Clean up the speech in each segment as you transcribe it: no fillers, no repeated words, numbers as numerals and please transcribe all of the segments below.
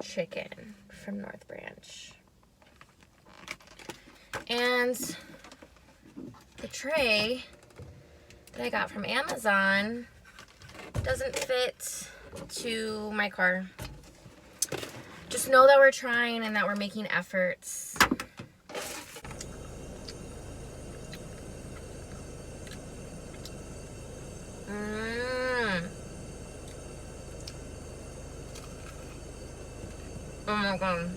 chicken from North Branch. And the tray that I got from Amazon doesn't fit to my car. Just know that we're trying and that we're making efforts. Oh my god.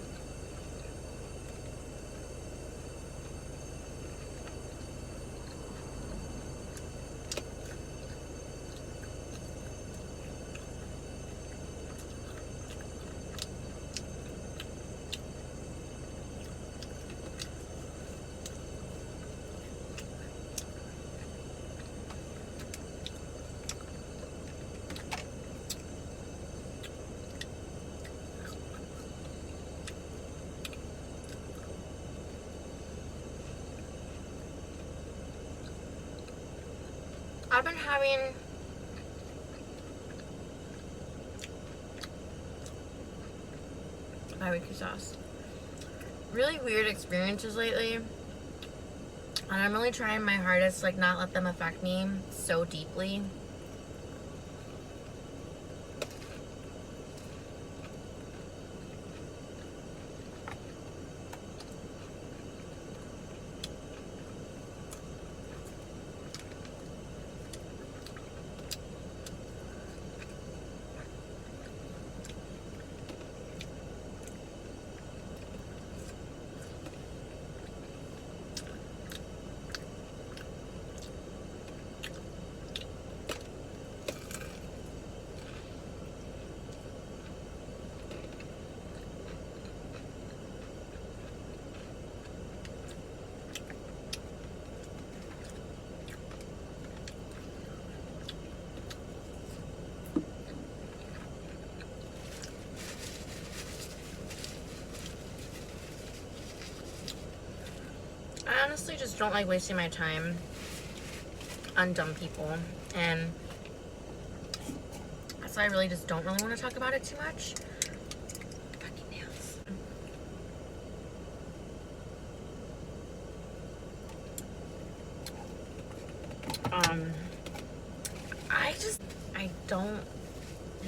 I've been having barbecue sauce. Really weird experiences lately. And I'm really trying my hardest to like not let them affect me so deeply. I honestly just don't like wasting my time on dumb people, and so I really just don't really want to talk about it too much. Fucking nails. I don't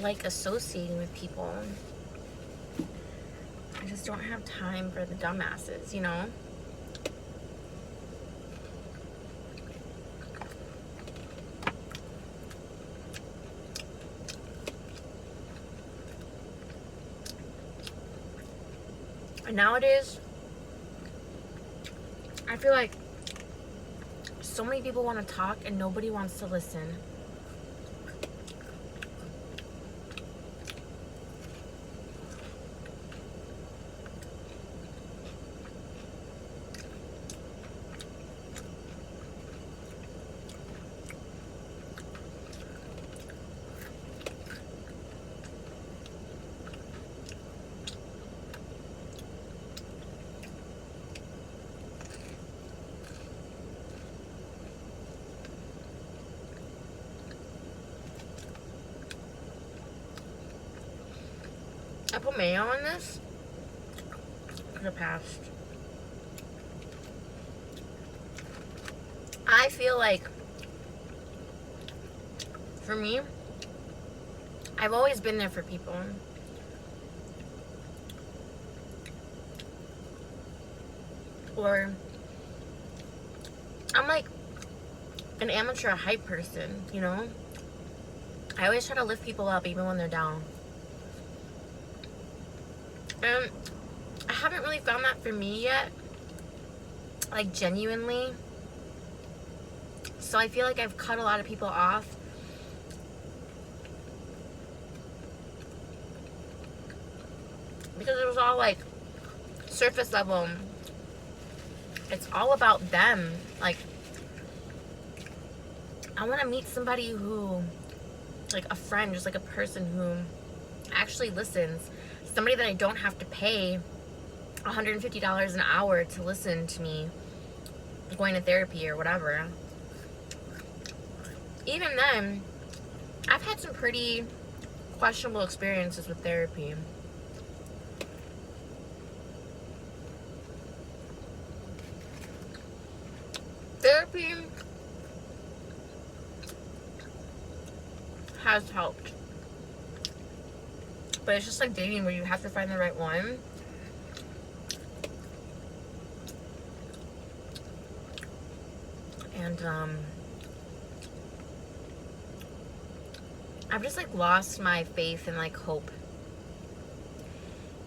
like associating with people. I just don't have time for the dumbasses, you know? And nowadays, I feel like so many people want to talk and nobody wants to listen. I put mayo on this. Could have passed. I feel like, for me, I've always been there for people. Or, I'm like an amateur hype person, you know? I always try to lift people up even when they're down. And I haven't really found that for me yet, like genuinely. So I feel like I've cut a lot of people off. Because it was all like surface level. It's all about them. Like, I want to meet somebody who, like a friend, just like a person who actually listens. Somebody that I don't have to pay $150 an hour to listen to me going to therapy or whatever. Even then, I've had some pretty questionable experiences with therapy. therapy has helped. But it's just like dating where you have to find the right one. And I've just like lost my faith and like hope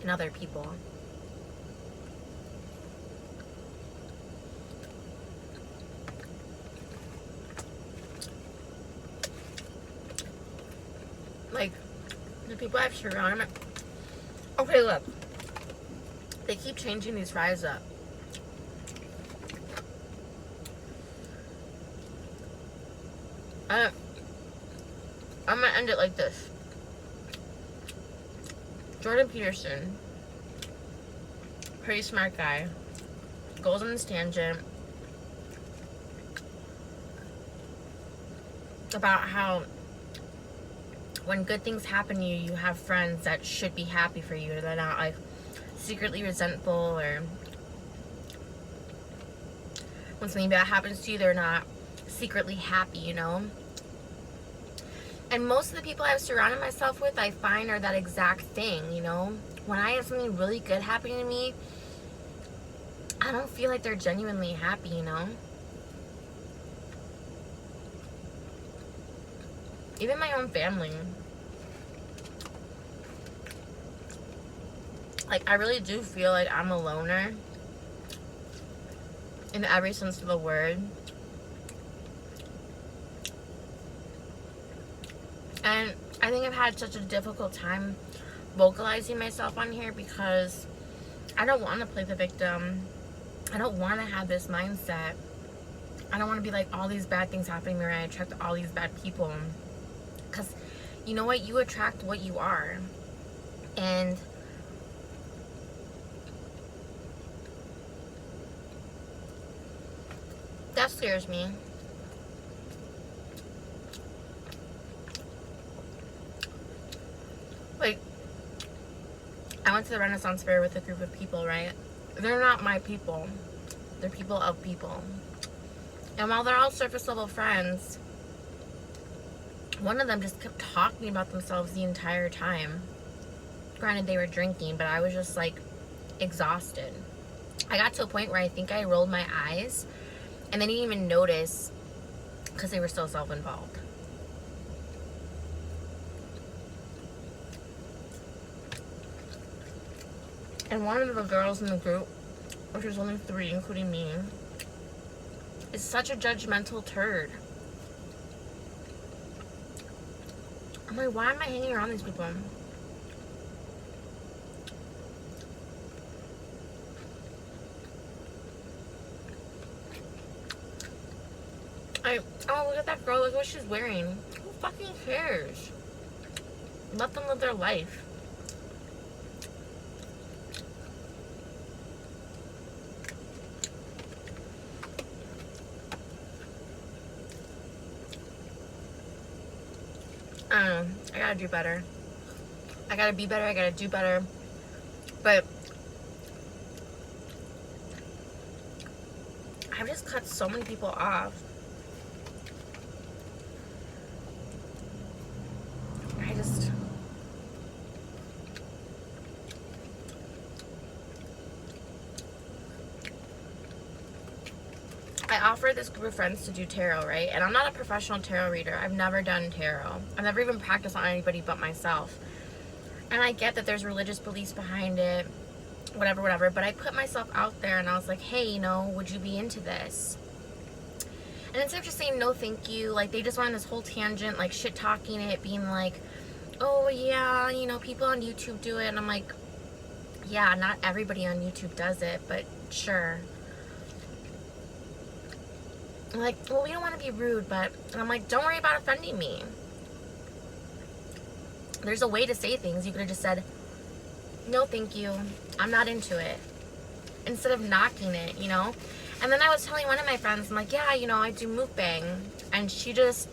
in other people. Like the people I've surrounded me. Okay, look. They keep changing these fries up. I'm gonna end it like this. Jordan Peterson, pretty smart guy, goes on this tangent about how when good things happen to you, you have friends that should be happy for you. They're not like secretly resentful, or when something bad happens to you, they're not secretly happy, you know? And most of the people I've surrounded myself with, I find, are that exact thing, you know? When I have something really good happening to me, I don't feel like they're genuinely happy, you know? Even my own family. Like, I really do feel like I'm a loner in every sense of the word. And I think I've had such a difficult time vocalizing myself on here because I don't want to play the victim. I don't want to have this mindset. I don't want to be like, all these bad things happening to me, I attract all these bad people. Because you know what? You attract what you are. And that scares me. Like, I went to the Renaissance Fair with a group of people, right? They're not my people. They're people of people. And while they're all surface level friends, one of them just kept talking about themselves the entire time. Granted, they were drinking, but I was just like exhausted. I got to a point where I think I rolled my eyes and they didn't even notice because they were so self-involved. And one of the girls in the group, which was only 3, including me, is such a judgmental turd. I'm like, why am I hanging around these people? Oh, look at that girl, look what she's wearing. Who fucking cares? Let them live their life. I don't know. I gotta do better. I gotta be better. I gotta do better. But I've just cut so many people off. I offered this group of friends to do tarot, right? And I'm not a professional tarot reader. I've never done tarot. I've never even practiced on anybody but myself. And I get that there's religious beliefs behind it, whatever. But I put myself out there and I was like, hey, you know, would you be into this? And instead of just saying no thank you, like they just went on this whole tangent, like shit talking it, being like, oh yeah, you know, people on YouTube do it. And I'm like, yeah, not everybody on YouTube does it, but sure. I'm like, well, we don't want to be rude, but... And I'm like, don't worry about offending me. There's a way to say things. You could have just said, no, thank you. I'm not into it. Instead of knocking it, you know? And then I was telling one of my friends, I'm like, yeah, you know, I do Mukbang. And she just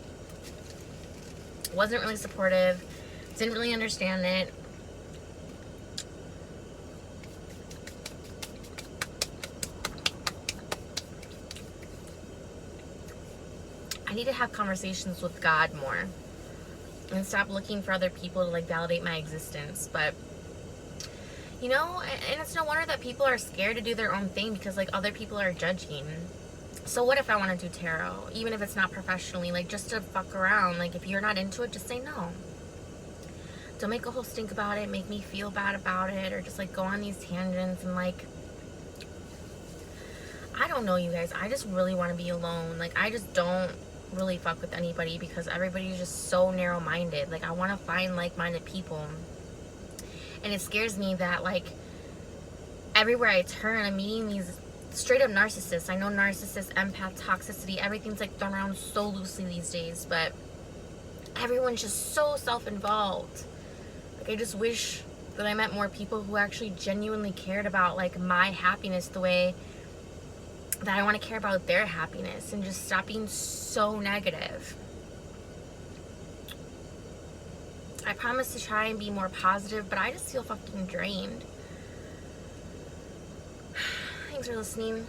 wasn't really supportive. Didn't really understand it. I need to have conversations with God more and stop looking for other people to like validate my existence. But you know, and it's no wonder that people are scared to do their own thing because like other people are judging. So what if I want to do tarot, even if it's not professionally, like just to fuck around? Like if you're not into it, just say no. Don't make a whole stink about it, make me feel bad about it, or just like go on these tangents and like, I don't know, you guys. I just really want to be alone. Like I just don't really fuck with anybody because everybody's just so narrow-minded. Like I want to find like-minded people. And it scares me that like everywhere I turn, I'm meeting these straight up narcissists. I know narcissists, empath, toxicity, everything's like thrown around so loosely these days, but everyone's just so self-involved. Like I just wish that I met more people who actually genuinely cared about like my happiness the way that I want to care about their happiness, and just stop being so negative. I promise to try and be more positive, but I just feel fucking drained. Thanks for listening.